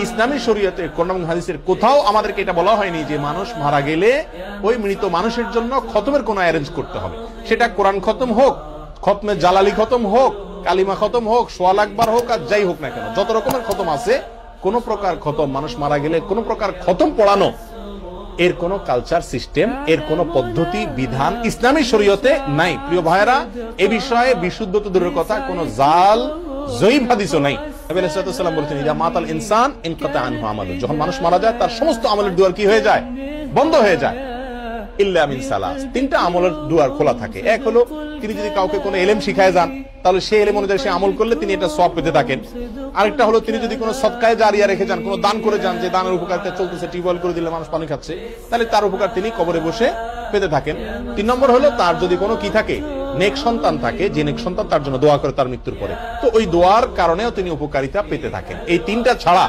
ইসলামী শরীয়তে কোরআন এবং হাদিসের কোথাও আমাদেরকে এটা বলা হয়নি যে মানুষ মারা গেলে ওই মৃত মানুষের জন্য খতমের কোনো অ্যারেঞ্জ করতে হবে। সেটা কোরআন খতম হোক, খতমে জালালি খতম হোক, কালিমা খতম হোক, সোয়াল আকবার হোক, আর যাই হোক না কেন, যত রকমের খতম আছে, কোন প্রকার খতম, মানুষ মারা গেলে কোন প্রকার খতম পড়ানো, এর কোন কালচার সিস্টেম, এর কোন পদ্ধতি বিধান ইসলামী শরীয়তে নাই। প্রিয় ভাইয়েরা, এ বিষয়ে বিশুদ্ধ তো দূরের কথা, কোন জাল জয়ীফ হাদিসও নাই। নবী আলাইহিস সালাম বলেছেন, ইদা মাতাল ইনসান ইনকাতা আনহু আমালু, যখন মানুষ মারা যায় তার সমস্ত আমলের দুয়ার কি হয়ে যায়? বন্ধ হয়ে যায়। ইল্লা মিন সালাস, তিনটা আমলের দুয়ার খোলা থাকে। এক হলো, তিনি যদি কাউকে কোনো ইলম শিখায় যান, তাহলে সেই ইলম অনুযায়ী সে আমল করলে তিনি এটা সওয়াব পেতে থাকেন। আরেকটা হলো, তিনি যদি কোনো সদকায়ে জারিয়া রেখে যান, কোনো দান করে যান, যে দানের উপকারিতা চলতেছে, টিউবওয়েল করে দিলে মানুষ পানি খাচ্ছে, তাহলে তার উপকার তিনি কবরে বসে পেতে থাকেন। 3 নম্বর হলো, তার যদি কোনো কি থাকে, নেক সন্তান থাকে, যে নেক সন্তান তার জন্য দোয়া করে তার মৃত্যুর পরে, তো ওই দোয়ার কারণেও তিনি উপকারিতা পেতে থাকেন। এই তিনটা ছাড়া